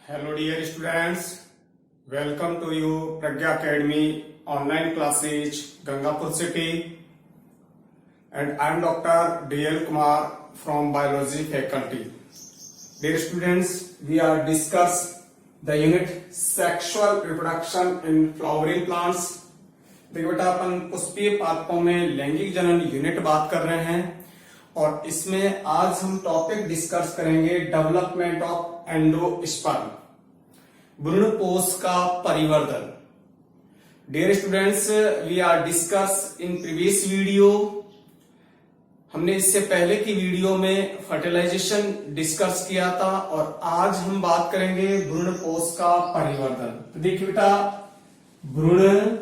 Hello dear students, welcome to you Pragya Academy online classes Gangapur city, and I am Dr. D.L. Kumar from biology faculty. Dear students, we are discuss the unit sexual reproduction in flowering plants. देखिए बेटा अपन पुष्पीय पादपों में लैंगिक जनन unit बात कर रहे हैं और इसमें आज हम टॉपिक डिस्कस करेंगे डेवलपमेंट ऑफ एंडोस्पर्म, भ्रूणपोष का परिवर्धन. Dear students, we are discuss in previous video. हमने इससे पहले की वीडियो में फर्टिलाइजेशन डिस्कस किया था और आज हम बात करेंगे भ्रूणपोष का परिवर्धन. तो देखिए बेटा, भ्रूणपोष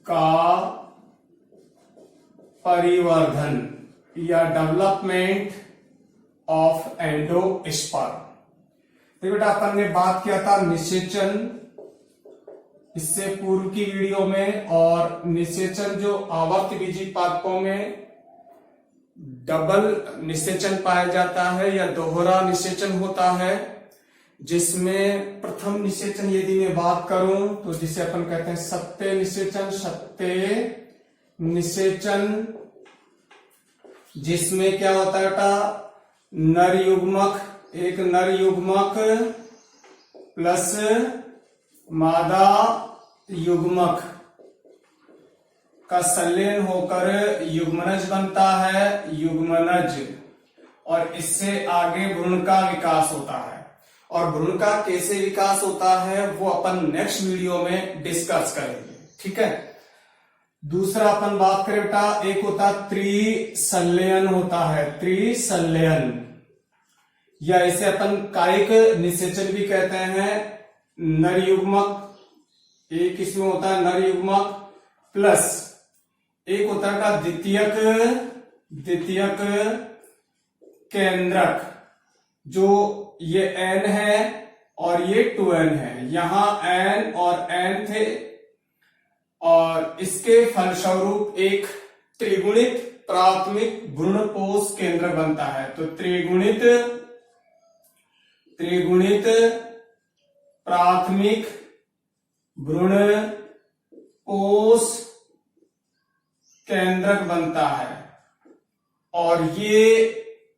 का परिवर्धन या डेवलपमेंट ऑफ एंडोस्पर्म. तो बेटा अपन ने बात किया था निषेचन इससे पूर्व की वीडियो में, और निषेचन जो आवर्तबीजी पादपों में डबल निषेचन पाया जाता है या दोहरा निषेचन होता है, जिसमें प्रथम निषेचन यदि मैं बात करूं तो जिसे अपन कहते हैं सत्य निषेचन. सत्य निषेचन जिसमें क्या होता है बेटा, नर युग्मक, एक नर युग्मक प्लस मादा युग्मक का संलयन होकर युग्मनज बनता है, युग्मनज, और इससे आगे भ्रूण का विकास होता है. और भ्रूण का कैसे विकास होता है वो अपन नेक्स्ट वीडियो में डिस्कस करेंगे. ठीक है. दूसरा अपन बात करें बेटा, एक होता त्रिसंलयन होता है, त्रिसंलयन, या इसे अपन कायिक निषेचन भी कहते हैं. नर युग्मक एक इसमें होता है नर युग्मक प्लस एक होता है द्वितीयक केंद्रक, जो ये n है और ये 2n है. यहां n और n थे और इसके फलस्वरूप एक त्रिगुणित प्राथमिक भ्रूणपोष केंद्र बनता है. तो त्रिगुणित प्राथमिक भ्रूणपोष केंद्रक बनता है और ये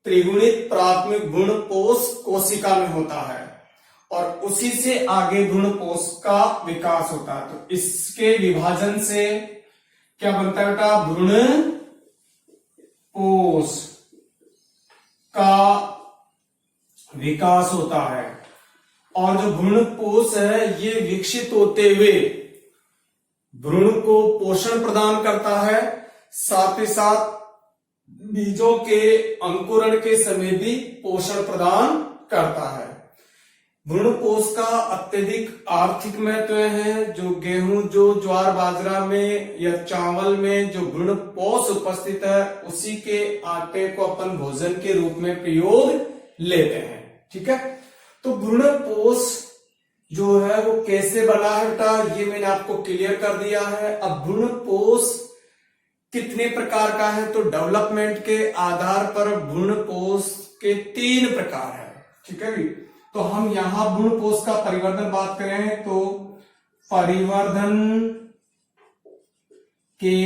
त्रिगुणित प्राथमिक भ्रूणपोष कोशिका में होता है और उसी से आगे भ्रूणपोष का विकास होता है. तो इसके विभाजन से क्या बनता है बेटा, भ्रूणपोष का विकास होता है. और जो भ्रूणपोष है ये विकसित होते हुए भ्रूण को पोषण प्रदान करता है, साथ ही साथ बीजों के अंकुरण के समय भी पोषण प्रदान करता है. भ्रूणपोष का अत्यधिक आर्थिक महत्व है. जो गेहूं, जो ज्वार बाजरा में या चावल में जो भ्रूणपोष उपस्थित है उसी के आटे को अपन भोजन के रूप में प्रयोग लेते हैं. ठीक है. तो भ्रूणपोष जो है वो कैसे बना है बेटा, ये मैंने आपको क्लियर कर दिया है. अब भ्रूणपोष कितने प्रकार का है, तो डेवलपमेंट के आधार पर भ्रूणपोष के 3 प्रकार है. ठीक है भी. तो हम यहां भ्रूणपोष का परिवर्धन बात करें तो परिवर्धन के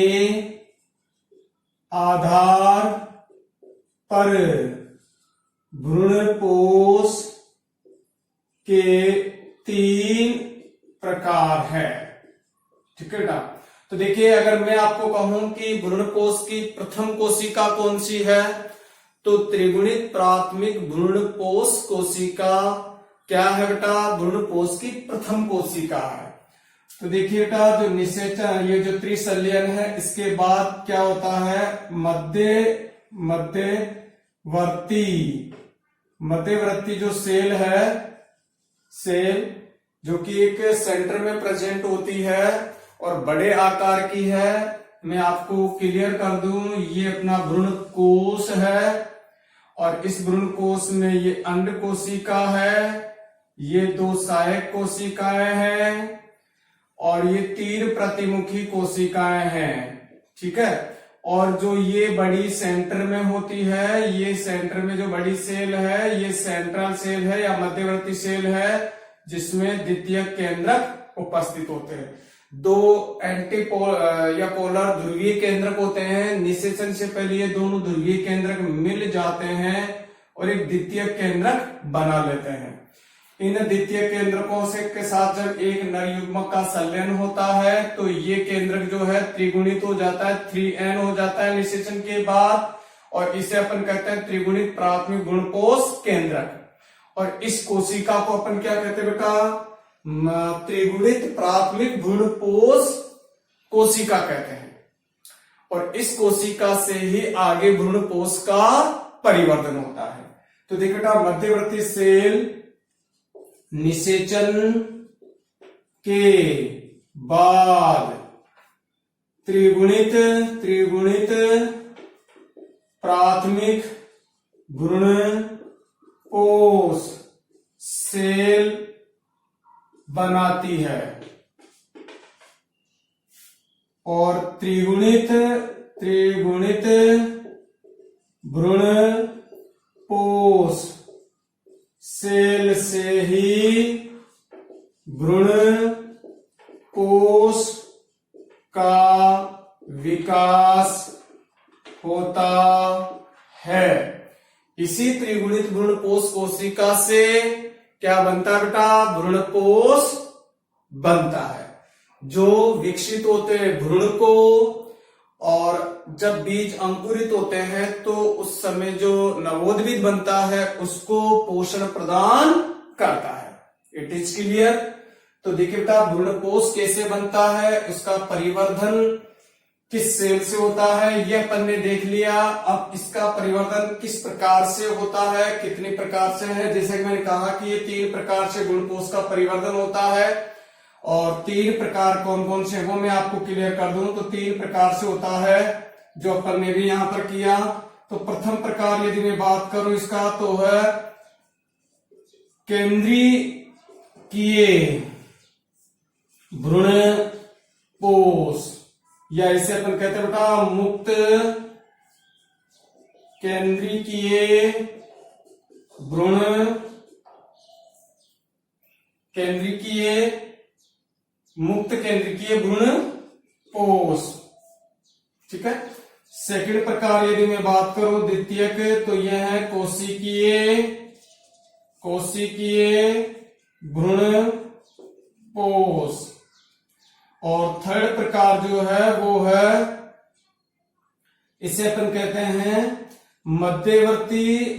आधार पर भ्रूणपोष के 3 प्रकार है. ठीक है बेटा. तो देखिए, अगर मैं आपको कहूं कि भ्रूणपोष की प्रथम कोशिका कौन सी है, तो त्रिगुणित प्राथमिक भ्रूणपोष कोशिका क्या है बेटा, भ्रूणपोष की प्रथम कोशिका है. तो देखिए बेटा, जो निषेचन, ये जो त्रिसंलयन है, इसके बाद क्या होता है, मध्यवर्ती जो सेल है, सेल जो कि एक सेंटर में प्रेजेंट होती है और बड़े आकार की है. मैं आपको क्लियर कर दूं, ये अपना भ्रूणकोश है और इस भ्रूणकोश में ये अंड कोशिका है, ये 2 सहायक कोशिकाएं हैं और ये 3 प्रतिमुखी कोशिकाएं हैं. ठीक है. और जो ये बड़ी सेंटर में होती है, ये सेंटर में जो बड़ी सेल है ये सेंट्रल सेल है या मध्यवर्ती सेल है, जिसमें द्वितीयक केंद्रक उपस्थित होते हैं। दो या पोलर ध्रुवीय केंद्रक होते हैं, निषेचन से पहले ये दोनों ध्रुवीय केंद्रक मिल जाते हैं और एक द्वितीयक केंद्रक बना लेते हैं। इन द्वितीय केंद्रकों से के साथ जब एक नर युग्मक का संलयन होता है तो ये केंद्रक जो है त्रिगुणित हो जाता है, 3n हो जाता है निषेचन के बाद, और इसे अपन कहते हैं त्रिगुणित प्राथमिक गुणपोष केंद्रक। और इस कोशिका को अपन क्या कहते हैं बेटा? त्रिगुणित प्राथमिक गुणपोष कोशिका कहते हैं। और इस कोशिका से ही आगे भ्रूणपोष का परिवर्तन होता है। तो देखो बेटा, मध्यवर्ती सेल निषेचन के बाद त्रिगुणित प्राथमिक भ्रूणपोष सेल बनाती है और त्रिगुणित भ्रूणपोष सेल से ही भ्रूणपोष का विकास होता है। इसी त्रिगुणित भ्रूणपोष कोशिका से क्या बनता है बेटा? भ्रूणपोष बनता है, जो विकसित होते हैं भ्रूण को, और जब बीज अंकुरित होते हैं तो उस समय जो नवोद्भिद बनता है उसको पोषण प्रदान करता है। It is clear? तो देखिए बेटा, भ्रूणपोष कैसे बनता है, उसका परिवर्धन किस सेल से होता है यह अपन ने देख लिया। अब इसका परिवर्तन किस प्रकार से होता है, कितने प्रकार से है, जैसे कि मैंने कहा कि ये 3 प्रकार से भ्रूणपोष का परिवर्तन होता है। और 3 प्रकार कौन कौन से वो मैं आपको क्लियर कर दूं। तो 3 प्रकार से होता है जो अपन ने भी यहां पर किया। तो प्रथम प्रकार यदि मैं बात करूं इसका, तो है केंद्रीय भ्रूणपोष, या इसे अपन कहते हैं बेटा मुक्त केंद्रीय भ्रूणपोष। ठीक है। सेकंड प्रकार यदि मैं बात करूं द्वितीयक, तो यह है कोशिकीय भ्रूणपोष। और थर्ड प्रकार जो है वो है, इसे अपन कहते हैं मध्यवर्ती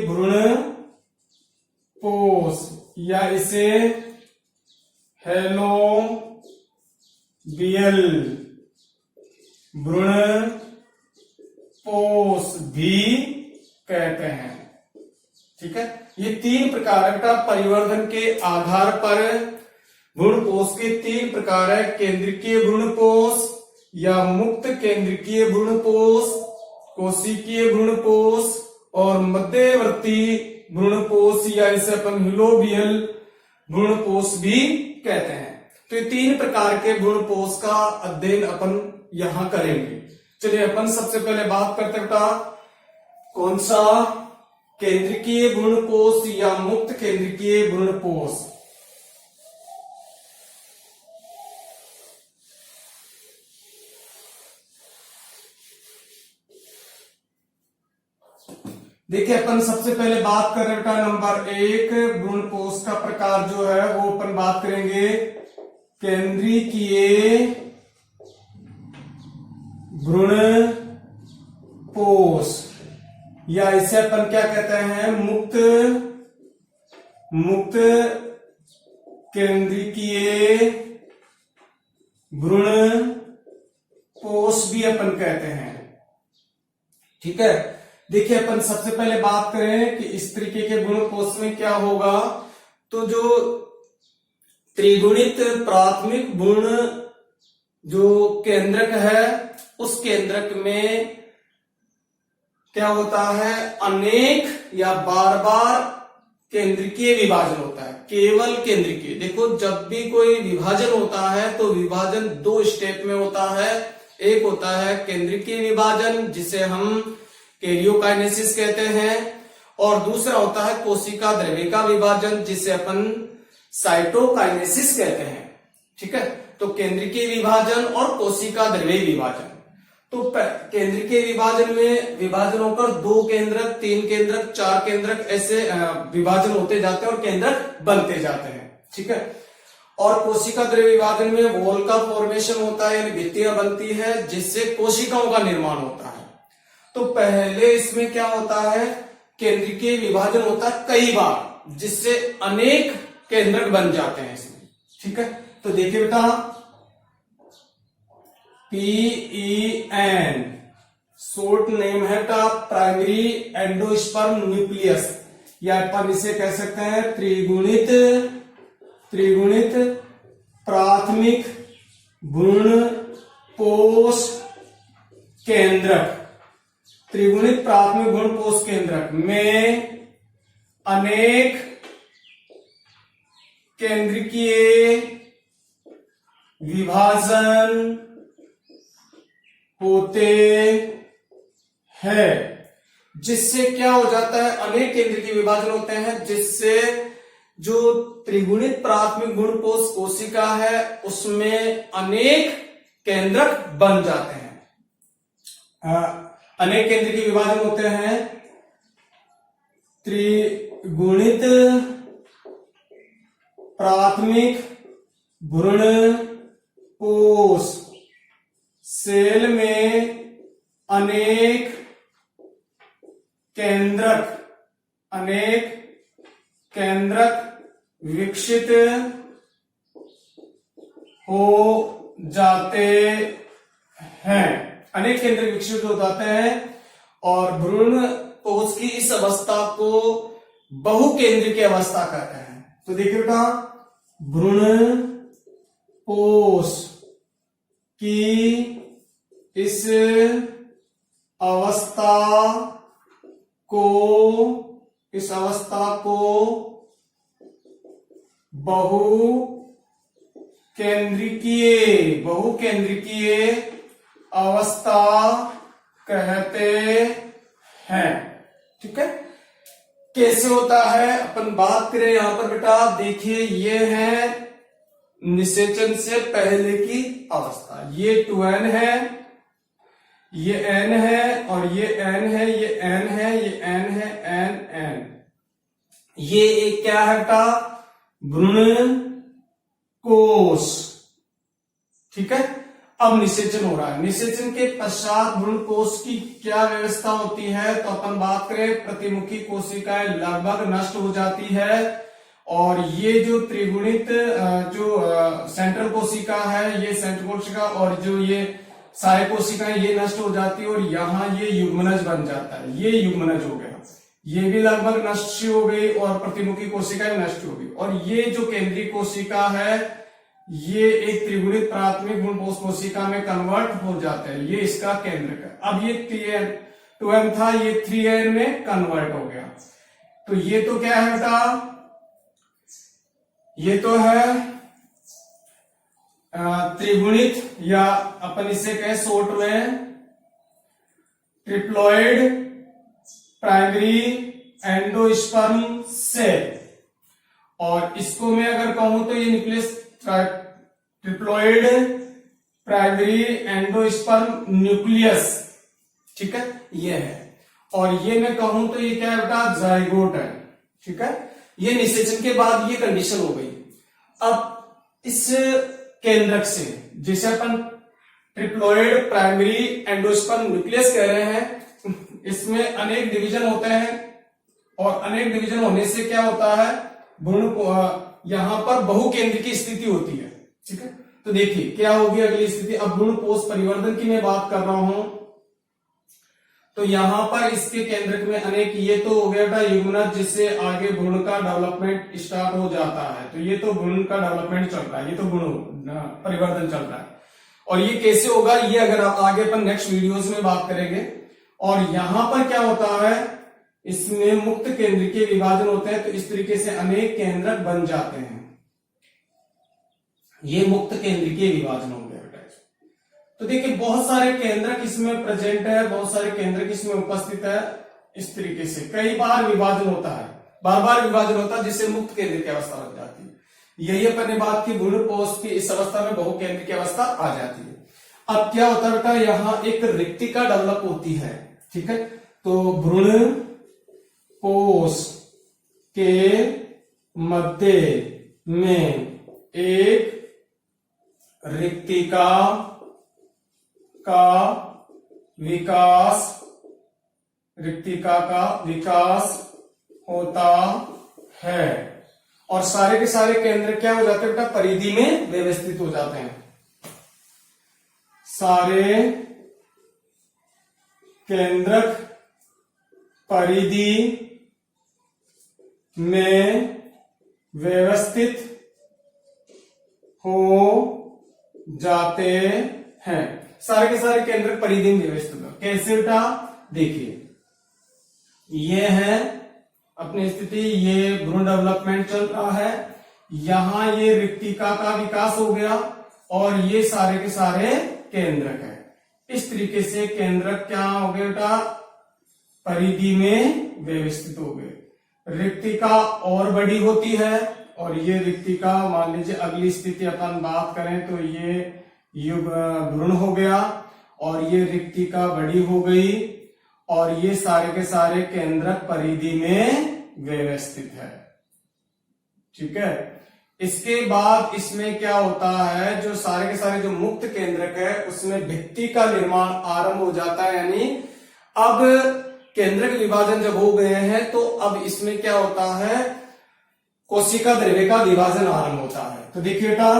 भ्रूणपोष, या इसे हेलोबियल भ्रूणपोष भी कहते हैं। ठीक है। ये 3 प्रकार है बेटा परिवर्धन के आधार पर। भ्रूणपोष के 3 प्रकार है, केंद्रीय भ्रूणपोष या मुक्त केंद्रीय भ्रूणपोष, कोशिकीय भ्रूणपोष और मध्यवर्ती भ्रूणपोष, या इसे अपन हिलोबियल भ्रूणपोष भी कहते हैं। तो ये 3 प्रकार के भ्रूणपोष का अध्ययन अपन यहां करेंगे। चलिए अपन सबसे पहले बात करते हैं बेटा कौन सा, केंद्रीय भ्रूणपोष या मुक्त केंद्रीय भ्रूणपोष। देखिए अपन सबसे पहले बात कर रहे बेटा नंबर 1 भ्रूणपोष का प्रकार जो है वो अपन बात करेंगे केंद्रीय भ्रूणपोष, या इसे अपन क्या कहते हैं मुक्त केंद्रीय भ्रूणपोष भी अपन कहते हैं। ठीक है। देखिए अपन सबसे पहले बात करें कि इस तरीके के भ्रूणपोष में क्या होगा। तो जो त्रिगुणित प्राथमिक भ्रूण जो केंद्रक है, उस केंद्रक में क्या होता है, अनेक या बार बार केंद्रीय विभाजन होता है, केवल केंद्रीय। देखो जब भी कोई विभाजन होता है तो विभाजन दो स्टेप में होता है। एक होता है केंद्रीय विभाजन जिसे हम कैरियोकाइनेसिस कहते हैं, और दूसरा होता है कोशिका द्रव्यिका विभाजन जिसे अपन साइटोकाइनेसिस कहते हैं। ठीक है, तो केंद्रीय विभाजन और कोशिका द्रव्य विभाजन। तो केंद्रीय विभाजन में विभाजन होकर 2 केंद्रक, 3 केंद्रक, 4 केंद्रक ऐसे विभाजन होते जाते हैं और केंद्रक बनते जाते हैं। ठीक है, और कोशिका द्रव्य विभाजन में वॉल का फॉर्मेशन होता है, यानी भित्तियां बनती है जिससे कोशिकाओं का निर्माण होता है। तो पहले इसमें क्या होता है, केंद्रीय विभाजन होता है कई बार, जिससे अनेक केंद्रक बन जाते हैं इसमें। ठीक है, तो देखिए बेटा, PEN शॉर्ट नेम है का प्राइमरी एंडोस्पर्म न्यूक्लियस, या अपन इसे कह सकते हैं त्रिगुणित प्राथमिक भ्रूणपोष केंद्रक। त्रिगुणित प्राथमिक भ्रूणपोष केंद्रक में अनेक केंद्रीय विभाजन होते हैं, जिससे क्या हो जाता है, अनेक केंद्रीय विभाजन होते हैं जिससे जो त्रिगुणित प्राथमिक भ्रूणपोष कोशिका है उसमें अनेक केंद्रक बन जाते हैं। अनेक केंद्रीय विभाजन होते हैं त्रिगुणित प्राथमिक भ्रूणपोष सेल में अनेक केंद्रक विकसित हो जाते हैं, अनेक केंद्र विकसित हो जाते हैं, और भ्रूणपोष की इस अवस्था को बहुकेंद्रिक अवस्था कहते हैं। तो देखिए बेटा, भ्रूणपोष की इस अवस्था को बहुकेंद्रिकीय अवस्था कहते हैं। ठीक है, कैसे होता है अपन बात करें यहां पर बेटा, देखिए ये है निषेचन से पहले की अवस्था। ये 2n है, ये n है, और ये n है, ये n है, ये n है, n। ये एक क्या है बेटा, भ्रूणकोष। ठीक है, अब निषेचन हो रहा है। निषेचन के पश्चात भ्रूणकोष की क्या व्यवस्था होती है, तो अपन बात करें, प्रतिमुखी कोशिकाएं लगभग नष्ट हो जाती है, और ये जो त्रिगुणित जो सेंट्रल कोशिका है, ये सेंट्रल कोशिका, और जो ये सहायक कोशिकाएं ये नष्ट हो जाती है, और यहाँ ये युग्मनज बन जाता है। ये युग्मनज हो गया, ये भी लगभग नष्ट हो गई, और प्रतिमुखी कोशिकाएं नष्ट हो गई, और ये जो केंद्रीय कोशिका है ये एक त्रिगुणित प्राथमिक भ्रूणपोष कोशिका में कन्वर्ट हो जाता है। ये इसका केंद्र है। अब ये 2n था, ये 3n में कन्वर्ट हो गया। तो ये तो क्या है बेटा, ये तो है त्रिगुणित, या अपन इसे कहें शॉर्ट में ट्रिप्लॉइड प्राइमरी एंडोस्पर्म सेल, और इसको मैं अगर कहूं तो ये nucleus triploid primary endosperm nucleus. ठीक है, ये है, और ये मैं कहूं तो ये क्या है बेटा, जाइगोट है। ठीक है, ये निषेचन के बाद ये कंडीशन हो गई। अब इस केंद्रक से, जिसे अपन ट्रिप्लॉइड प्राइमरी एंडोस्पर्म न्यूक्लियस कह रहे हैं, इसमें अनेक डिवीजन होते हैं, और अनेक डिवीजन होने से क्या होता है, भ्रूण यहां पर बहुकेंद्र की स्थिति होती है। ठीक है, तो देखिए क्या होगी अगली स्थिति। अब भ्रूणपोष परिवर्धन की मैं बात कर रहा हूं, तो यहां पर इसके केंद्रक में अनेक, ये तो हो गया था युग्मनज, जिससे आगे भ्रूण का डेवलपमेंट स्टार्ट हो जाता है। तो ये तो भ्रूण का डेवलपमेंट चल रहा है, ये तो भ्रूण परिवर्तन चल रहा है। और ये कैसे होगा, ये अगर आप आगे अपन नेक्स्ट वीडियोस में बात करेंगे। और यहां पर क्या होता है, इसमें मुक्त केंद्रीय विभाजन होते हैं, तो इस तरीके से अनेक केंद्रक बन जाते हैं। ये मुक्त केंद्रीय विभाजन हो गया बेटा। तो देखिए बहुत सारे केंद्रक इसमें प्रेजेंट है, बहुत सारे केंद्रक इसमें उपस्थित है। इस तरीके से कई बार विभाजन होता है, बार बार विभाजन होता है, जिससे मुक्त केंद्र की अवस्था बन जाती है। यही अपन ने बात की, भ्रूणपोष की इस अवस्था में बहुकेंद्र की अवस्था आ जाती है। अब क्या होता है बेटा, यहां एक रिक्तिका डेवलप होती है, ठीक है। तो भ्रूणपोष के मध्य में एक रिक्तिका का विकास होता है और सारे के सारे केंद्र क्या हो जाते हैं बेटा, परिधि में व्यवस्थित हो जाते हैं। सारे केंद्रक परिधि में व्यवस्थित हो जाते हैं। सारे के सारे केंद्रक परिधि में व्यवस्थित हो। कैसे बेटा, देखिए ये है अपनी स्थिति, ये भ्रूण डेवलपमेंट चल रहा है, यहां ये रिक्तिका का विकास हो गया और ये सारे के सारे केंद्रक है। इस तरीके से केंद्रक क्या हो गए बेटा, परिधि में व्यवस्थित हो गए। रिक्तिका और बड़ी होती है और ये रिक्तिका, मान लीजिए अगली स्थिति अपन बात करें तो ये युग भ्रूण हो गया और ये रिक्तिका बड़ी हो गई और ये सारे के सारे केंद्रक परिधि में व्यवस्थित है, ठीक है। इसके बाद इसमें क्या होता है, जो सारे के सारे जो मुक्त केंद्रक है उसमें भित्ति का निर्माण आरंभ हो जाता है। यानी अब केंद्रक विभाजन जब हो गए हैं तो अब इसमें क्या होता है, कोशिका द्रव्य का विभाजन आरंभ होता है। तो देखिए बेटा,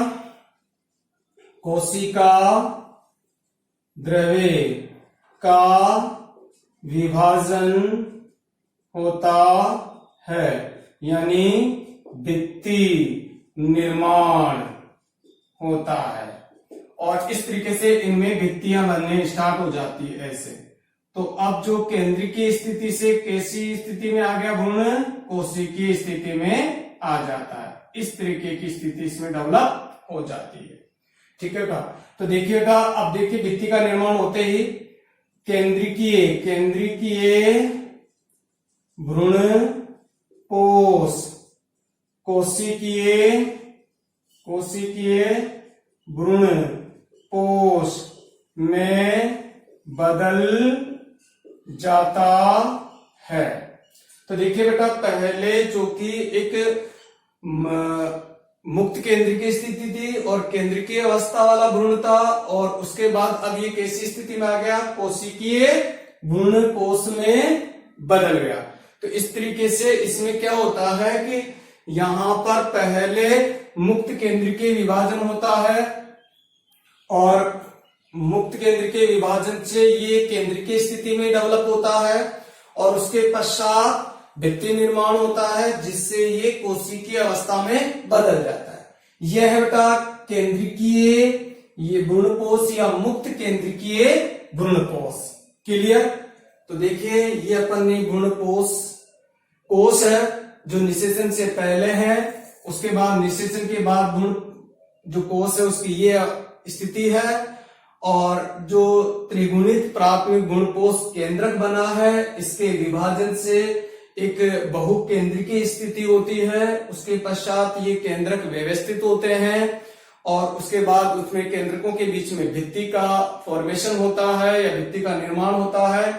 कोशिका द्रव्य का विभाजन होता है, यानी भित्ति निर्माण होता है और इस तरीके से इनमें भित्तियां बनने स्टार्ट हो जाती है ऐसे। तो अब जो केंद्रीय स्थिति से कैसी स्थिति में आ गया भ्रूण, कोशिकीय स्थिति में आ जाता है। इस तरीके की स्थिति इसमें डेवलप हो जाती है, ठीक है बेटा। तो देखिएगा, अब देखिए भित्ति का निर्माण होते ही केंद्रीय भ्रूणपोष कोशिकीय भ्रूणपोष में बदल जाता है। तो देखिए बेटा, पहले जो कि एक मुक्त केंद्र की स्थिति थी और केंद्रीय अवस्था वाला भ्रूण था और उसके बाद अब ये कैसी स्थिति में आ गया, कोशिकीय भ्रूणपोष में बदल गया। तो इस तरीके से इसमें क्या होता है कि यहां पर पहले मुक्त केंद्रीय विभाजन होता है और मुक्त केंद्रीय विभाजन से ये केंद्रीय स्थिति में डेवलप होता है और उसके पश्चात भित्ति निर्माण होता है जिससे ये कोशिकीय अवस्था में बदल जाता है। यह है बेटा केंद्रीय ये भ्रूणपोष या मुक्त केंद्रीय भ्रूणपोष। क्लियर? तो देखिए ये अपन ने भ्रूणपोष कोष है जो निषेचन से पहले है, उसके बाद निषेचन के बाद भ्रूण जो कोष है उसकी ये स्थिति है और जो त्रिगुणित प्राथमिक भ्रूणपोष केंद्रक बना है इसके विभाजन से एक बहुकेंद्रीय स्थिति होती है। उसके पश्चात ये केंद्रक व्यवस्थित होते हैं और उसके बाद उसमें केंद्रकों के बीच में भित्ति का फॉर्मेशन होता है या भित्ति का निर्माण होता है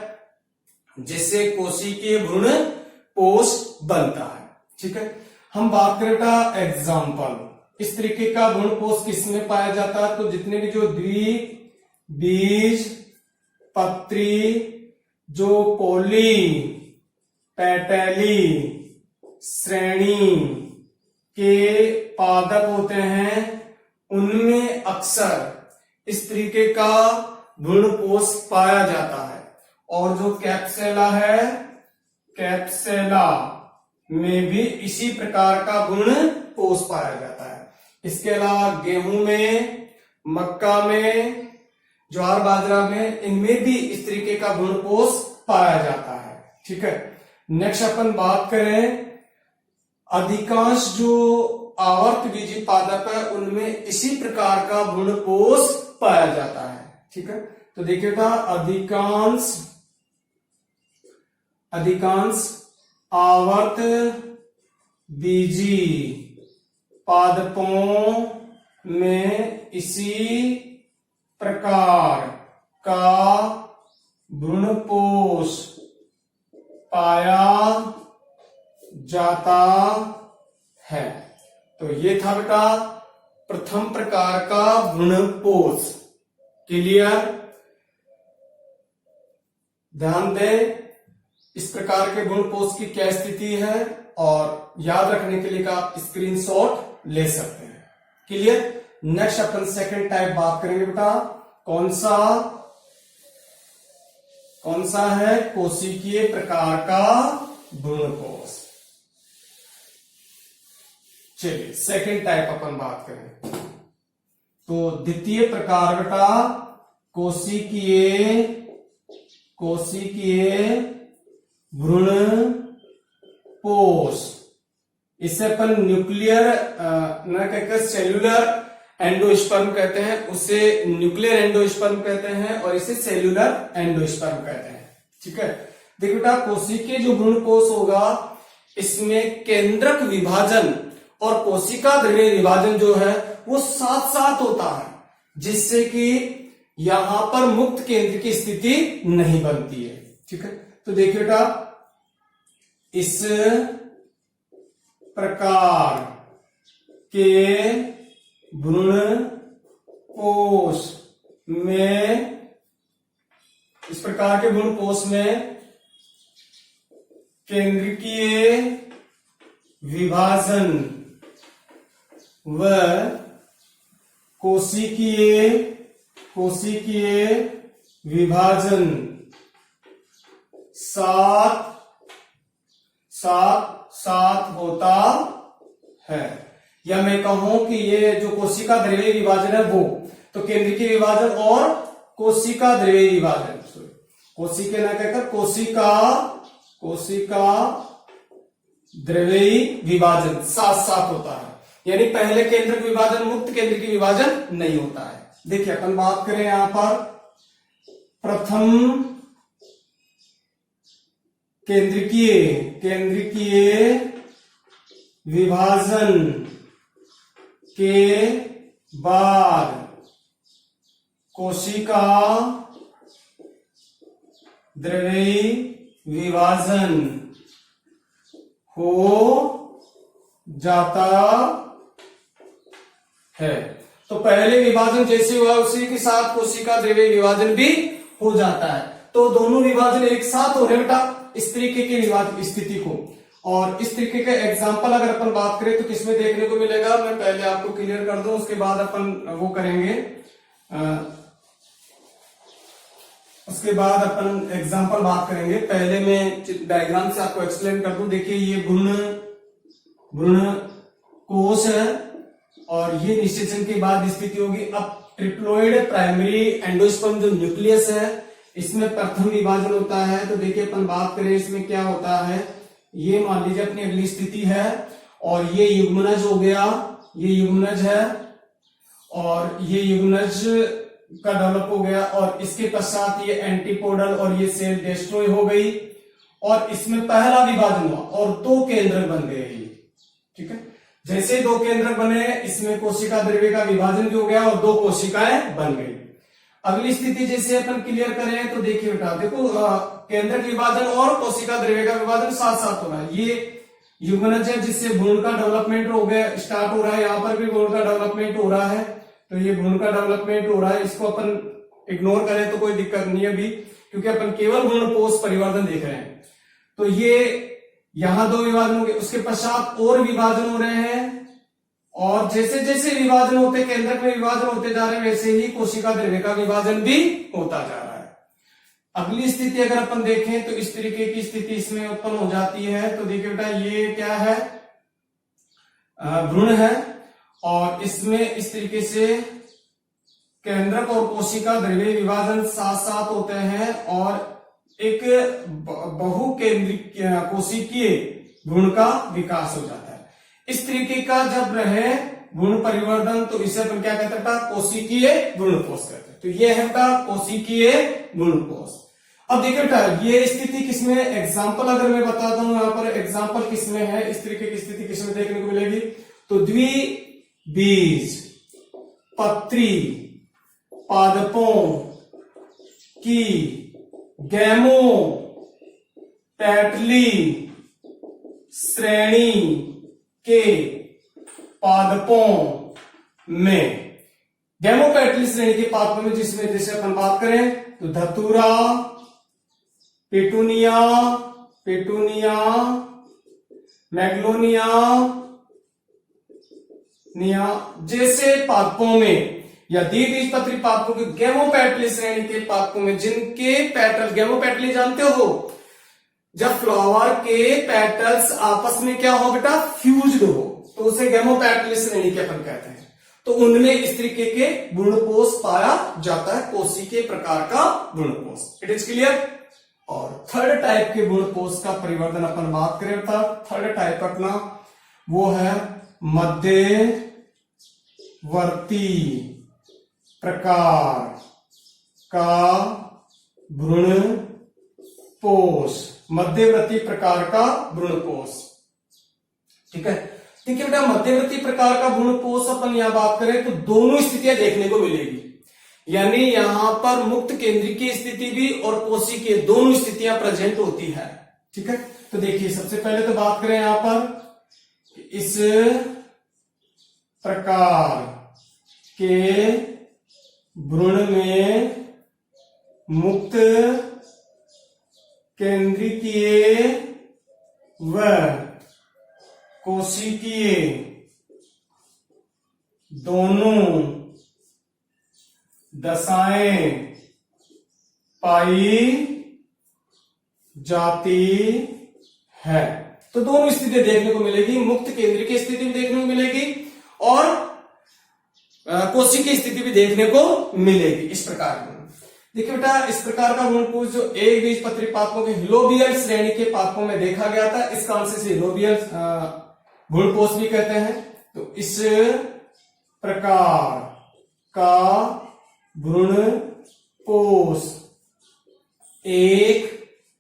जिससे कोशिकीय भ्रूणपोष बनता है। ठीक है, हम बात करें बेटा एग्जाम्पल, इस तरीके का भ्रूणपोष किसमें पाया जाता है, तो जितने भी जो द्विबीज पत्री जो पॉली पेटली श्रेणी के पादप होते हैं उनमें अक्सर इस तरीके का भ्रूणपोष पाया जाता है और जो कैप्सेला है कैप्सेला में भी इसी प्रकार का भ्रूणपोष पाया जाता है। इसके अलावा गेहूं में, मक्का में, ज्वार बाजरा में, इनमें भी इस तरीके का भ्रूणपोष पाया जाता है। ठीक है, नेक्स्ट अपन बात करें, अधिकांश जो आवर्त बीजी पादप है उनमें इसी प्रकार का भ्रूणपोष पाया जाता है। ठीक है, तो देखिएगा अधिकांश आवर्त बीजी पादपों में इसी प्रकार का भ्रूणपोष पाया जाता है। तो ये था बेटा प्रथम प्रकार का भ्रूणपोष। क्लियर? ध्यान दें, इस प्रकार के भ्रूणपोष की क्या स्थिति है और याद रखने के लिए आप स्क्रीनशॉट ले सकते हैं। क्लियर? नेक्स्ट अपन सेकंड टाइप बात करेंगे बेटा, कौन सा है? कोशिकीय प्रकार का भ्रूणपोष। चलिए सेकंड टाइप अपन बात करें। तो द्वितीय प्रकार बेटा कोशिकीय भ्रूणपोष। इसे अपन न्यूक्लियर न कहकर सेल्यूलर एंडोस्पर्म कहते हैं, उसे न्यूक्लियर एंडोस्पर्म कहते हैं और इसे सेल्यूलर एंडोस्पर्म कहते हैं। ठीक है, देखो बेटा कोशिकीय जो भ्रूणपोष होगा इसमें केंद्रक विभाजन और कोशिका द्रव्य विभाजन जो है वो साथ साथ होता है, जिससे कि यहां पर मुक्त केंद्र की स्थिति नहीं बनती है। ठीक है, तो देखिए बेटा इस प्रकार के भ्रूणपोष में केंद्रकीय विभाजन व कोशिकीय विभाजन साथ होता है। या मैं कहूं कि ये जो कोशिका द्रव्य विभाजन है वो, तो केंद्रीय विभाजन और कोशिका द्रव्य विभाजन, कोशिका ना कहकर कोशिका द्रव्यी विभाजन साथ साथ होता है, यानी पहले केंद्रक विभाजन मुक्त केंद्रीय विभाजन नहीं होता है। देखिए अपन बात करें यहां पर प्रथम केंद्रीय विभाजन के बाद कोशिका द्रव्यी विभाजन हो जाता है। तो पहले विभाजन जैसे हुआ उसी के साथ कोशिका द्रव्य विभाजन भी हो जाता है। तो दोनों विभाजन एक साथ हो रहे बेटा इस तरीके की स्थिति को। और इस तरीके का एग्जाम्पल अगर अपन बात करें तो किसमें देखने को मिलेगा, मैं पहले आपको क्लियर कर दूं, उसके बाद अपन वो करेंगे, उसके बाद अपन एग्जाम्पल बात करेंगे। पहले मैं डायग्राम से आपको एक्सप्लेन कर दूं। देखिए ये भ्रूण कोश है और ये निषेचन के बाद स्थिति होगी। अब ट्रिप्लोइड प्राइमरी एंडोस्पर्म जो न्यूक्लियस है इसमें प्रथम विभाजन होता है। तो देखिए अपन बात करें इसमें क्या होता है, ये मान लीजिए अपनी अगली स्थिति है और ये युग्मनज हो गया, ये युग्मनज है और ये युग्मनज का डेवलप हो गया और इसके पश्चात ये एंटीपोडल और ये सेल डिस्ट्रॉय हो गई और इसमें पहला विभाजन हुआ और दो केंद्रक बन गए ये। ठीक है, जैसे दो केंद्रक बने इसमें कोशिका द्रव्य का विभाजन भी हो गया और दो कोशिकाएं बन गई। अगली स्थिति जैसे अपन क्लियर करें तो देखिए बेटा देखो केंद्रक विभाजन और कोशिका द्रव्य का विभाजन साथ साथ हो रहा है। ये युग्मनज है जिससे भ्रूण का डेवलपमेंट हो गया स्टार्ट हो रहा है, यहाँ पर भी भ्रूण का डेवलपमेंट हो रहा है। तो ये भ्रूण का डेवलपमेंट हो रहा है, इसको अपन इग्नोर करें तो कोई दिक्कत नहीं है अभी, क्योंकि अपन केवल भ्रूणपोष परिवर्तन देख रहे हैं। तो ये यहां दो विभाजन हो गए, उसके पश्चात और विभाजन हो रहे हैं और जैसे जैसे विभाजन होते केंद्रक में विभाजन होते जा रहे हैं वैसे ही कोशिका द्रव्य का विभाजन भी होता जा रहा है। अगली स्थिति अगर अपन देखें तो इस तरीके की स्थिति इसमें उत्पन्न हो जाती है। तो देखिए बेटा ये क्या है, भ्रूण है और इसमें इस तरीके से केंद्रक और कोशिका द्रव्य विभाजन साथ साथ होते हैं और एक बहुकेंद्रिक कोशिकीय भ्रूण का विकास हो जाता है। इस तरीके का जब रहे भ्रूण परिवर्धन तो इसे अपन क्या कहते हैं, कोशिकीय भ्रूणपोष कहते हैं। तो ये है कोशिकीय भ्रूणपोष। अब देखिए बेटा ये स्थिति किसमें, एग्जाम्पल अगर मैं बताता हूं यहाँ पर एग्जाम्पल किसमें है, इस तरीके की स्थिति किसमें देखने को मिलेगी, तो द्विबीज पत्री पादपों की गैमो पैटली श्रेणी के पादपों में, गैमोपैटली श्रेणी के पादपों में जिसमें जैसे अपन बात करें तो धतूरा, पेटूनिया, मैग्नोनिया जैसे पादपों में या द्विबीजपत्री पादपों के गैमोपैटली श्रेणी के पादपों में जिनके पेटल, गैमोपैटली जानते हो जब फ्लावर के पेटल्स आपस में क्या हो बेटा, फ्यूज्ड हो, तो उसे गैमोपैटली श्रेणी के अपन कहते हैं। तो उनमें इस तरीके के भ्रूणपोष पाया जाता है, कोशिकीय प्रकार का भ्रूणपोष। It is clear. और थर्ड टाइप के भ्रूणपोष का परिवर्धन अपन बात करें था, थर्ड टाइप अपना वो है मध्यवर्ती प्रकार का भ्रूणपोष, मध्यवर्ती प्रकार का भ्रूणपोष। ठीक है, ठीक है बेटा, मध्यवर्ती प्रकार का भ्रूणपोष अपन यहां बात करें तो दोनों स्थितियां देखने को मिलेगी, यानी यहां पर मुक्त केंद्रीय की स्थिति भी और कोशिकीय दोनों स्थितियां प्रेजेंट होती है। ठीक है, तो देखिए सबसे पहले तो बात करें यहां पर इस प्रकार के भ्रूण में मुक्त केंद्रीय व कोशिकीय दोनों दशाएं पाई जाती है। तो दोनों स्थिति देखने को मिलेगी, मुक्त केंद्रीय की स्थिति भी देखने को मिलेगी और कोशिकीय स्थिति भी देखने को मिलेगी। इस प्रकार की देखिए बेटा, इस प्रकार का भ्रूणपोष जो एक बीजपत्री पादपों के हिलोबियल श्रेणी के पादपों में देखा गया था, इस कारण से हिलोबियल भ्रूणपोष भी कहते हैं। तो इस प्रकार का भ्रूणपोष एक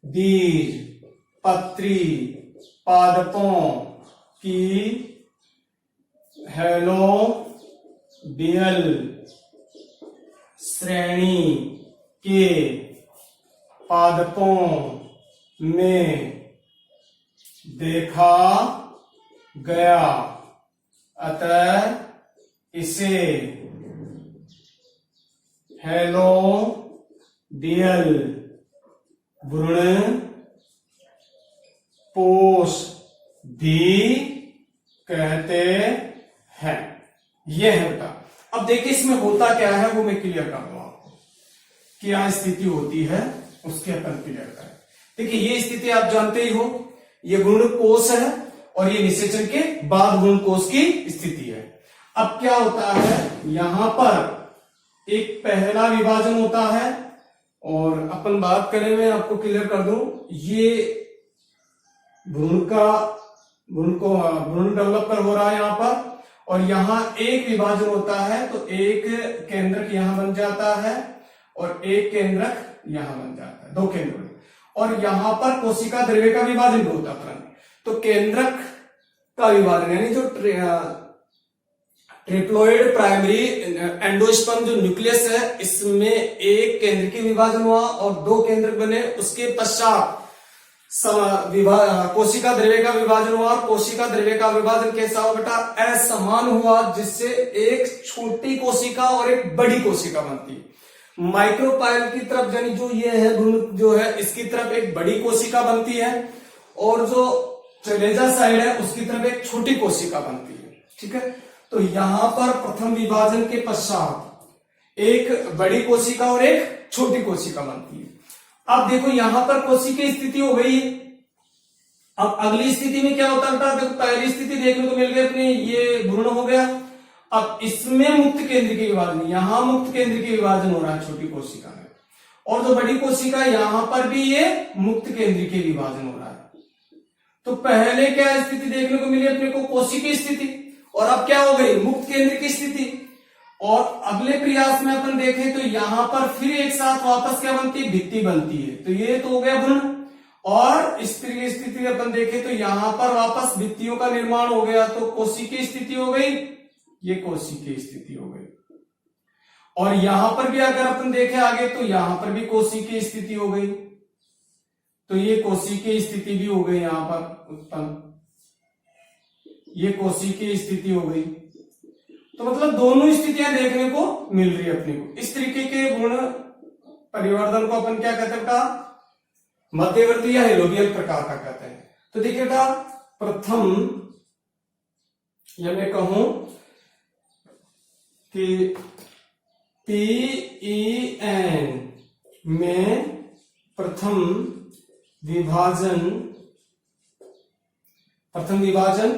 बीजपत्री पादपों की हेलोबियल श्रेणी के पादपों में देखा गया, अतः इसे हेलोबियल भ्रूणपोष भी कहते हैं। यह है बेटा। अब देखिए इसमें होता क्या है वो मैं क्लियर कर दूं आपको, क्या स्थिति होती है उसके अपन क्लियर करें। देखिए ये स्थिति आप जानते ही हो, ये भ्रूणकोश है और ये निषेचन के बाद भ्रूणकोश की स्थिति है। अब क्या होता है, यहां पर एक पहला विभाजन होता है और अपन बात करें, मैं आपको क्लियर कर दूं, ये भ्रूण डेवलप कर हो रहा है यहां पर, और यहां एक विभाजन होता है तो एक केंद्रक यहां बन जाता है और एक केंद्रक यहां बन जाता है, दो केंद्रक, और यहां पर कोशिका द्रव्य का विभाजन भी होता है। तो केंद्रक का विभाजन यानी जो ट्रिप्लोइड प्राइमरी एंडोस्पर्म जो न्यूक्लियस है, इसमें एक केंद्र की विभाजन हुआ और दो केंद्रक बने, उसके पश्चात कोशिका द्रव्य का विभाजन हुआ। कोशिका द्रव्य का विभाजन कैसा हुआ बेटा, असमान हुआ, जिससे एक छोटी कोशिका और एक बड़ी कोशिका बनती है। माइक्रोपाइल की तरफ यानी जो ये है भ्रूण जो है, इसकी तरफ एक बड़ी कोशिका बनती है और जो चलेजा साइड है उसकी तरफ एक छोटी कोशिका बनती है। ठीक है, तो यहां पर प्रथम विभाजन के पश्चात एक बड़ी कोशिका और एक छोटी कोशिका बनती है। अब देखो यहां पर कोशिकीय स्थिति हो गई है। अब अगली स्थिति में क्या होता है, देखो पहली स्थिति देखने को मिल गई अपने, ये भ्रूण हो गया। अब इसमें मुक्त केंद्र की विभाजन, यहां मुक्त केंद्र की विभाजन हो रहा है छोटी कोशिका में, और जो बड़ी कोशिका यहां पर भी ये मुक्त केंद्रीय विभाजन हो रहा है। तो पहले क्या स्थिति देखने को मिली अपने को, कोशिकीय स्थिति, और अब क्या हो गई, मुक्त केंद्र की स्थिति। और अगले प्रयास में अपन देखें तो यहां पर फिर एक साथ वापस क्या बनती है, भित्ति बनती है। तो ये तो हो गया भ्रूण। और इस तरह की स्थिति अगर अपन देखें तो यहां पर वापस भित्तियों का निर्माण हो गया, तो कोशिकीय स्थिति हो गई, ये कोशिकीय स्थिति हो गई। और यहां पर भी अगर अपन देखें आगे तो यहां पर भी कोशिकीय स्थिति हो गई, तो ये कोशिकीय स्थिति भी हो गई यहां पर उत्पन्न, ये कोशिकीय स्थिति हो गई। तो मतलब दोनों स्थितियां देखने को मिल रही है अपने को। इस तरीके के गुण परिवर्तन को अपन क्या कहते हैं, मध्यवर्ती या हेलोबियल प्रकार का कहते हैं। तो देखिएगा, प्रथम या मैं कहूं कि PEN में प्रथम विभाजन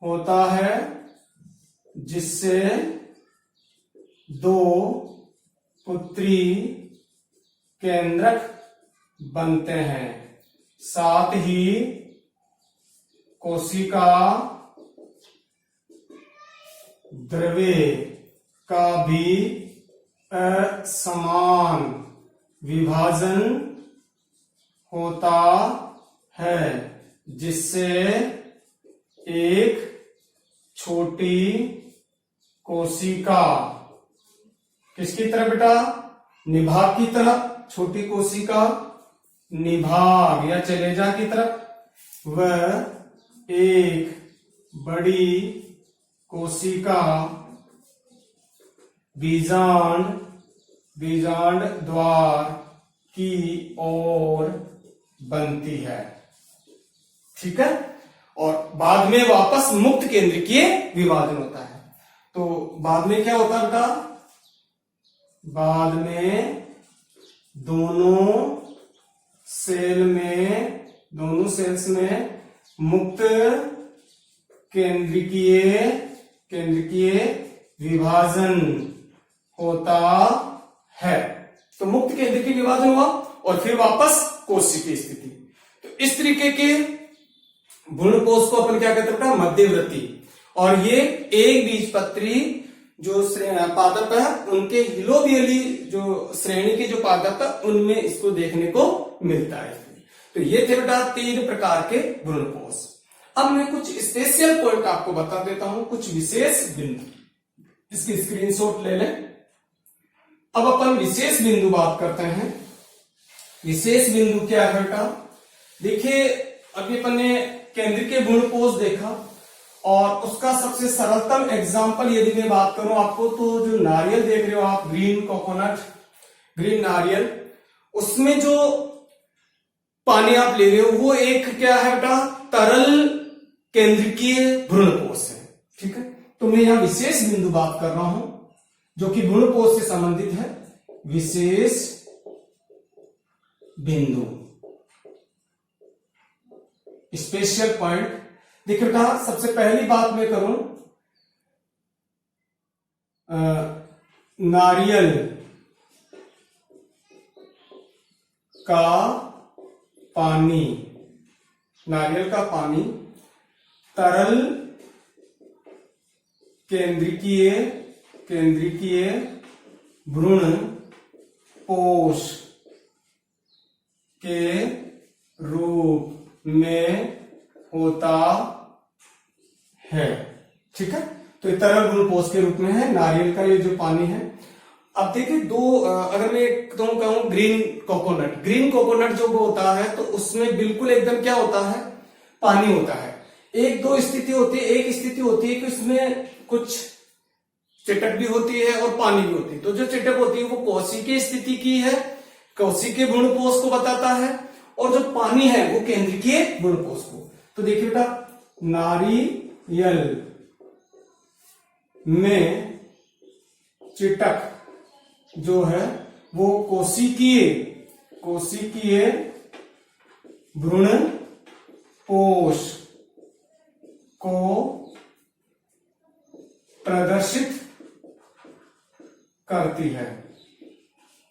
होता है जिससे दो पुत्री केंद्रक बनते हैं, साथ ही कोशिका द्रव्य का भी असमान विभाजन होता है, जिससे एक छोटी कोशिका किसकी तरह बेटा, निभाग की तरफ, छोटी कोशिका निभाग या चलेजा की तरफ, वह एक बड़ी कोशिका बीजांड द्वार की ओर बनती है। ठीक है। और बाद में वापस मुक्त केंद्रीय विभाजन होता है। तो बाद में क्या होता है बेटा, बाद में दोनों सेल्स में मुक्त केंद्रीय विभाजन होता है। तो मुक्त केंद्रीय विभाजन हुआ और फिर वापस कोशिकीय स्थिति। तो इस तरीके के भ्रूणकोश को अपन क्या कहते हैं, मध्यवर्ती। और ये एक बीजपत्री जो पादप है उनके हिलोबियली जो श्रेणी के जो पादप है उनमें इसको देखने को मिलता है। तो ये थे बेटा 3 प्रकार के भ्रूणकोश। अब मैं कुछ स्पेशल पॉइंट आपको बता देता हूं, कुछ विशेष बिंदु। इसकी स्क्रीनशॉट ले लें। अब अपन विशेष बिंदु बात करते हैं। विशेष बिंदु क्या है बेटा, देखिए अभी अपन ने केंद्रीय भ्रूणकोश देखा और उसका सबसे सरलतम एग्जाम्पल यदि मैं बात करूं आपको, तो जो नारियल देख रहे हो आप, ग्रीन कोकोनट, ग्रीन नारियल, उसमें जो पानी आप ले रहे हो वो एक क्या है बेटा, तरल केंद्रीय भ्रूणकोश है। ठीक है। तो मैं यहां विशेष बिंदु बात कर रहा हूं जो कि भ्रूणकोश से संबंधित है। विशेष बिंदु, स्पेशल पॉइंट। देखिए बेटा, सबसे पहली बात मैं करूं, नारियल का पानी, नारियल का पानी तरल केंद्रीय भ्रूणकोश के रूप में होता है। ठीक है। तो तरल भ्रूणकोश के रूप में है नारियल का ये जो पानी है। अब देखिए दो, अगर मैं कहूं ग्रीन कोकोनट जो होता है तो उसमें बिल्कुल एकदम क्या होता है, पानी होता है। एक दो स्थिति होती है, एक स्थिति होती है कि उसमें कुछ चटक भी होती है और पानी भी होती है। तो जो चटक होती है वो कोशिकीय स्थिति की है, कोशिकीय भ्रूणकोश को बताता है, और जो पानी है वो केंद्रीय भ्रूणकोश को। तो देखिए बेटा, नारियल में चिटक जो है वो कोशिकीय भ्रूणकोश को प्रदर्शित करती है।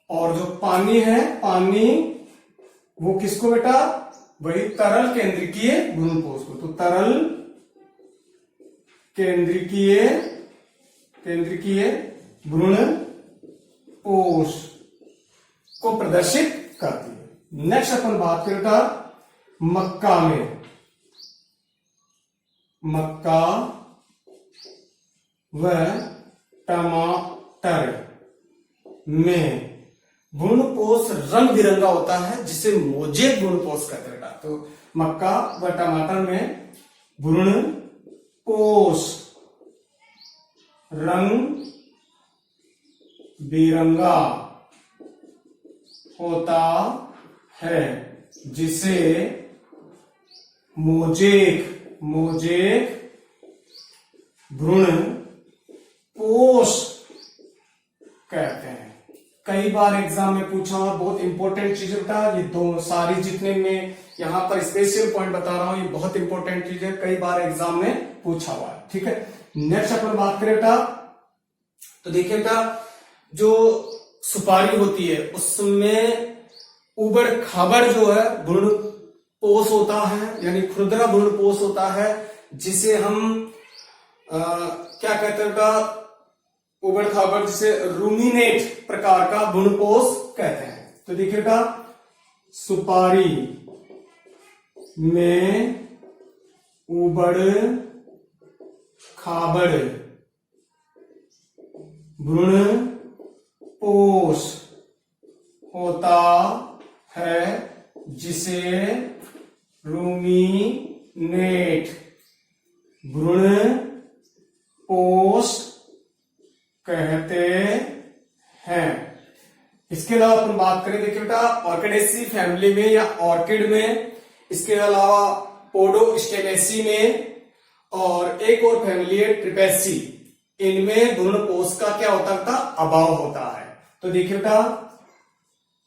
और जो पानी है, पानी वो किसको बेटा, वही तरल केंद्रिकीय भ्रूणपोष को। तो तरल केंद्रिकीय भ्रूणपोष को प्रदर्शित करती है। नेक्स्ट अपन बात करें बेटा मक्का में। मक्का व टमाटर में भ्रूणपोष रंग बिरंगा होता है, जिसे मोजेक भ्रूणपोष कहते हैं बेटा। तो मक्का व टमाटर में भ्रूणपोष रंग बिरंगा होता है, जिसे मोजेक भ्रूणपोष कहते हैं। कई बार एग्जाम में पूछा, बहुत इंपॉर्टेंट चीज बेटा, ये दो सारी जितने में यहां पर स्पेशल पॉइंट बता रहा हूं, ये बहुत इंपॉर्टेंट चीज है, कई बार एग्जाम में पूछा हुआ है। ठीक है, नेक्स्ट अपन बात करें बेटा, तो देखिए बेटा जो सुपारी होती है उसमें उबड़ खाबड़ जो है भ्रूणपोष होता है, यानी खुरदरा भ्रूणपोष होता है, जिसे हम क्या कहते हैं बेटा, उबड़ खाबड़, जिसे रूमिनेट प्रकार का भ्रूणपोष कहते हैं। तो देखिए बेटा सुपारी में उबड़ खाबड़ भ्रूणपोष होता है, जिसे रूमिनेट भ्रूणपोष कहते हैं। इसके अलावा अपन बात करें, देखिए बेटा ऑर्किडेसी फैमिली में या ऑर्किड में, इसके अलावा पोडोस्टेमेसी में, और एक और फैमिली है ट्रिपेसी, इनमें भ्रूणपोष का क्या होता था, अभाव होता है। तो देखिए बेटा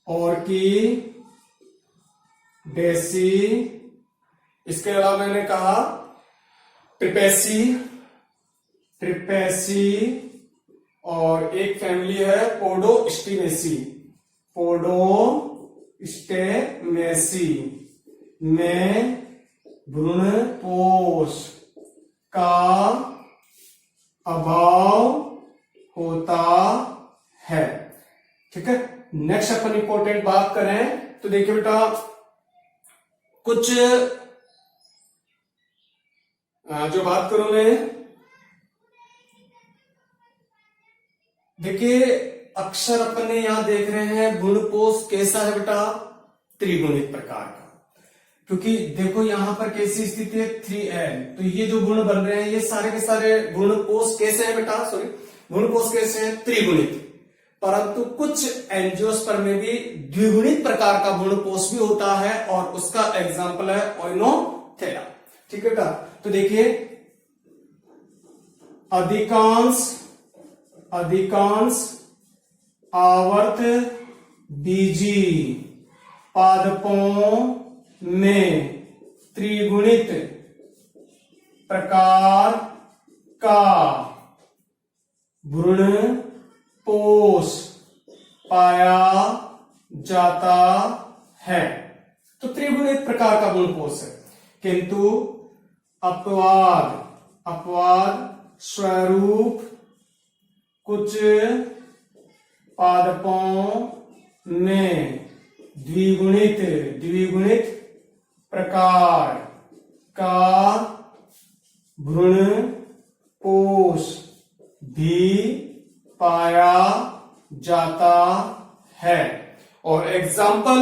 ऑर्किडेसी, इसके अलावा मैंने कहा ट्रिपेसी, और एक फैमिली है पोडोस्टेमेसी में भ्रूणपोष का अभाव होता है। ठीक है, नेक्स्ट अपन इंपॉर्टेंट बात करें, तो देखिए बेटा कुछ जो बात करूं मैं, देखिए अक्षर अपन ने यहां देख रहे हैं, भ्रूणपोष कैसा है बेटा, त्रिगुणित प्रकार का, क्योंकि देखो यहां पर कैसी स्थिति है 3n, तो ये जो गुण बन रहे हैं ये सारे के सारे भ्रूणपोष कैसे है बेटा, भ्रूणपोष कैसे है, त्रिगुणित। परंतु कुछ एंजियोस्पर्म में भी द्विगुणित प्रकार का भ्रूणपोष भी होता है, और उसका एग्जाम्पल है ओइनोथेरा। ठीक है बेटा, तो देखिए अधिकांश आवर्त बीजी पादपों में त्रिगुणित प्रकार का भ्रूणपोष पाया जाता है। तो त्रिगुणित प्रकार का भ्रूणपोष है, किंतु अपवाद स्वरूप कुछ पादपों में द्विगुणित प्रकार का भ्रूणपोष भी पाया जाता है। और एग्जाम्पल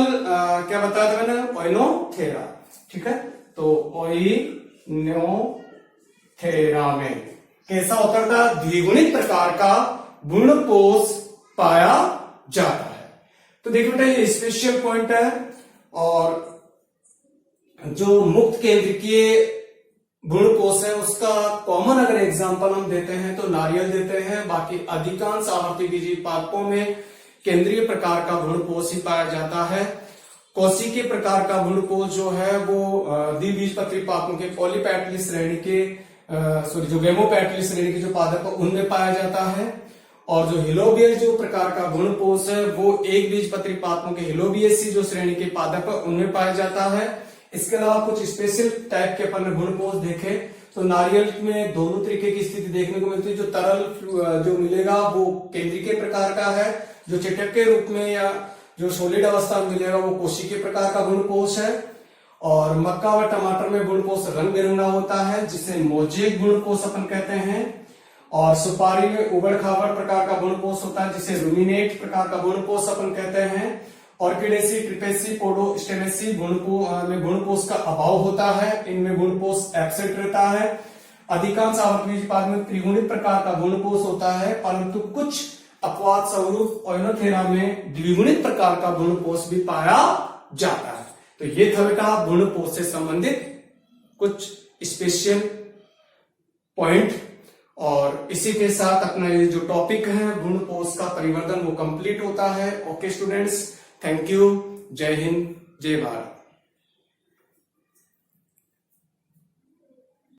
क्या बताया था मैंने, ओइनोथेरा। ठीक है, तो ओइनोथेरा में कैसा होता था, द्विगुणित प्रकार का भ्रूणपोष पाया जाता है। तो देखिए बेटा ये स्पेशल पॉइंट है, और जो मुक्त केंद्रिकीय भ्रूणपोष है उसका कॉमन अगर एग्जांपल हम देते हैं तो नारियल देते हैं। बाकी अधिकांश आवर्तीबीजी पादपों में केंद्रीय प्रकार का भ्रूणपोष ही पाया जाता है। कौशिकीय प्रकार का भ्रूणपोष जो है वो द्विबीजपत्री पादपों के पॉलीपेटली श्रेणी के जो गेमोपेटली श्रेणी के जो पादप उनमें पाया जाता है। और जो हिलोबियस जो प्रकार का भ्रूणपोष है वो एक बीजपत्री पादपों के हिलोबियसी जो श्रेणी के पादप है उनमें पाया जाता है। इसके अलावा कुछ स्पेशल टाइप के अपन ने भ्रूणपोष देखे तो नारियल में दोनों तरीके की स्थिति देखने को मिलती है। जो तरल जो मिलेगा वो केंद्रीय प्रकार का है, जो चिटक के रूप में या जो सॉलिड अवस्था में मिलेगा वो कोशिकीय प्रकार का भ्रूणपोष है। और मक्का व टमाटर में भ्रूणपोष रंग बिरंगा होता है जिसे मोजेक भ्रूणपोष अपन कहते हैं। और सुपारी में उबड़ खाबड़ प्रकार का भ्रूणपोष होता है जिसे रूमिनेट प्रकार का भ्रूणपोष अपन कहते हैं। ऑर्किडेसी, ट्रिपेसी, पोडोस्टेमेसी में भ्रूणपोष का अभाव होता है, इनमें भ्रूणपोष एब्सेंट रहता है। अधिकांश आवृतबीज पाद में त्रिगुणित प्रकार का भ्रूणपोष होता है, परंतु कुछ अपवाद स्वरूप ओइनोथेरा में द्विगुणित प्रकार का भ्रूणपोष भी पाया जाता है। तो ये था बेटा भ्रूणपोष से संबंधित कुछ स्पेशल पॉइंट। और इसी के साथ अपना ये जो टॉपिक है भ्रूणपोष का परिवर्धन वो कंप्लीट होता है। Okay students, thank you. जय हिंद, जय भारत।